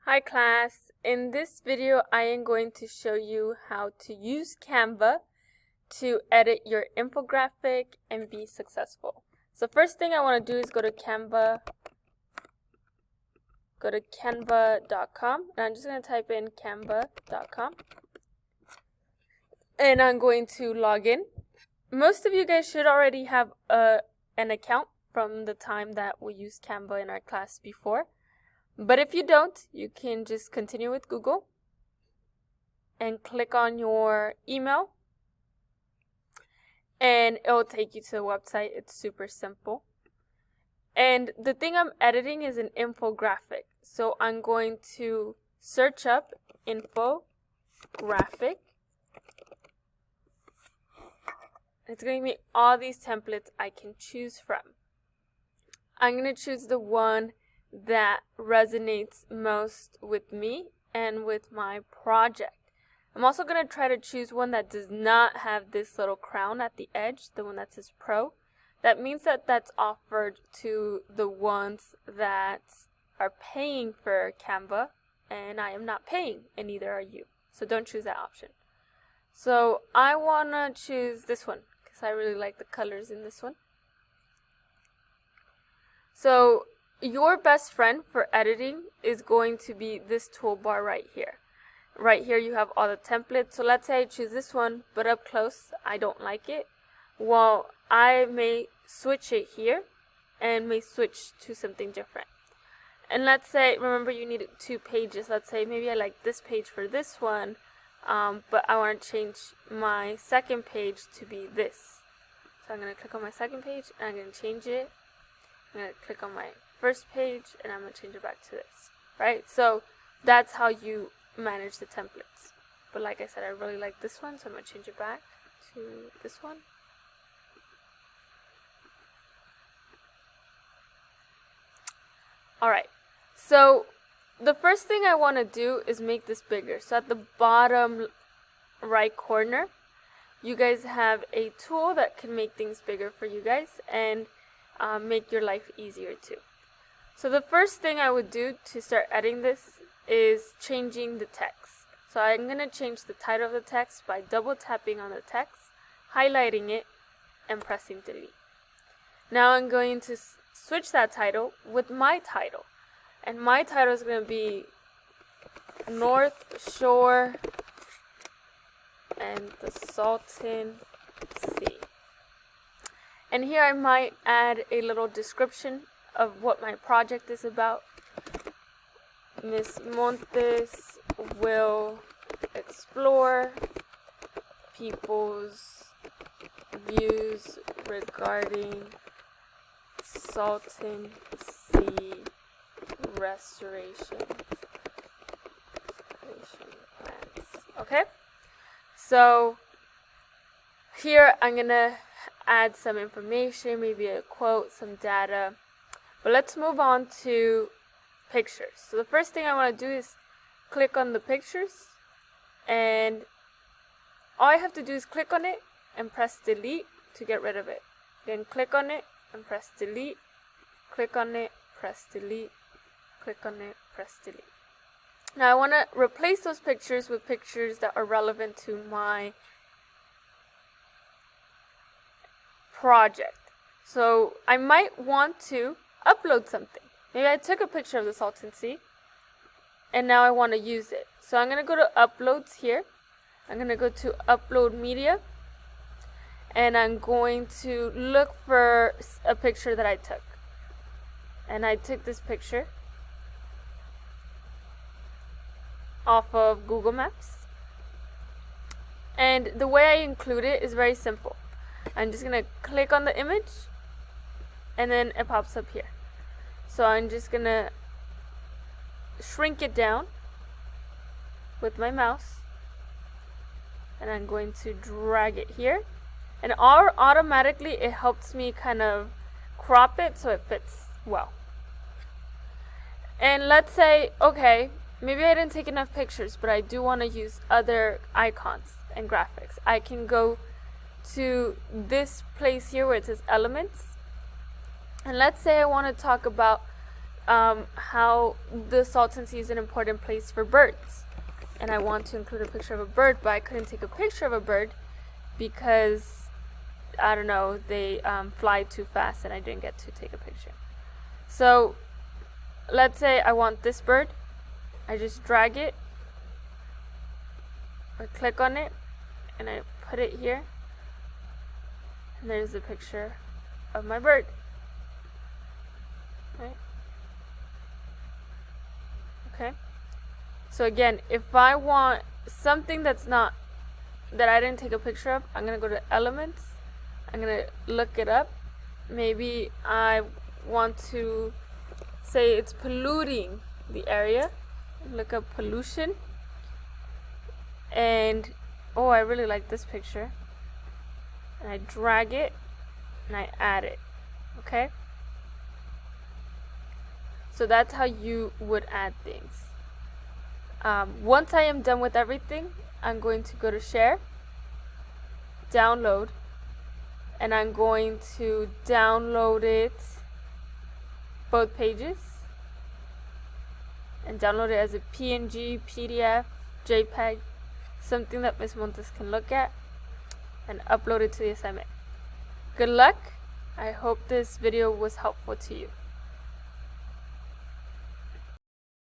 Hi class, in this video I am going to show you how to use Canva to edit your infographic and be successful. So first thing I want to do is go to Canva, go to canva.com, and I'm just going to type in canva.com and I'm going to log in. Most of you guys should already have an account from the time that we used Canva in our class before. But if you don't, you can just continue with Google and click on your email and it will take you to the website. It's super simple. And the thing I'm editing is an infographic. So I'm going to search up Infographic. It's going to give me all these templates I can choose from. I'm going to choose the one that resonates most with me and with my project. I'm also going to try to choose one that does not have this little crown at the edge, the one that says Pro. That means that that's offered to the ones that are paying for Canva, and I am not paying, and neither are you. So don't choose that option. So I want to choose this one because I really like the colors in this one. So your best friend for editing is going to be this toolbar right here. Right here you have all the templates. So let's say I choose this one, but up close I don't like it. Well, I may switch it here and may switch to something different. And let's say, remember you need 2 pages. Let's say maybe I like this page for this one, but I want to change my second page to be this. So I'm going to click on my second page and I'm going to change it. I'm going to click on my first page and I'm going to change it back to this, right? So that's how you manage the templates. But like I said, I really like this one, so I'm going to change it back to this one. Alright, so the first thing I want to do is make this bigger. So at the bottom right corner, you guys have a tool that can make things bigger for you guys and make your life easier too. So the first thing I would do to start editing this is changing the text. So I'm going to change the title of the text by double tapping on the text, highlighting it, and pressing delete. Now I'm going to switch that title with my title. And my title is going to be North Shore and the Salton Sea. And here I might add a little description of what my project is about. Miss Montes will explore people's views regarding Salton Sea restoration plans. Okay, so here I'm gonna add some information, maybe a quote, some data. But let's move on to pictures. So the first thing I want to do is click on the pictures, and all I have to do is click on it and press delete to get rid of it. Then click on it and press delete, click on it, press delete, click on it, press delete. Now I want to replace those pictures with pictures that are relevant to my project. So I might want to upload something. Maybe I took a picture of the Salton Sea and now I want to use it. So I'm going to go to uploads here. I'm going to go to upload media and I'm going to look for a picture that I took. And I took this picture off of Google Maps. And the way I include it is very simple. I'm just going to click on the image and then it pops up here. So I'm just going to shrink it down with my mouse and I'm going to drag it here, and automatically it helps me kind of crop it so it fits well. And let's say, okay, maybe I didn't take enough pictures, but I do want to use other icons and graphics. I can go to this place here where it says elements, and let's say I want to talk about how the Salton Sea is an important place for birds. And I want to include a picture of a bird, but I couldn't take a picture of a bird because, I don't know, they fly too fast and I didn't get to take a picture. So let's say I want this bird. I just drag it or click on it and I put it here. And there's a picture of my bird. Right? Okay. So again, if I want something that I didn't take a picture of, I'm gonna go to Elements. I'm gonna look it up. Maybe I want to say it's polluting the area. Look up pollution. And oh, I really like this picture. And I drag it and I add it. Okay? So that's how you would add things. Once I am done with everything, I'm going to go to Share, Download, and I'm going to download it, both pages, and download it as a PNG, PDF, JPEG, something that Ms. Montes can look at, and upload it to the assignment. Good luck. I hope this video was helpful to you.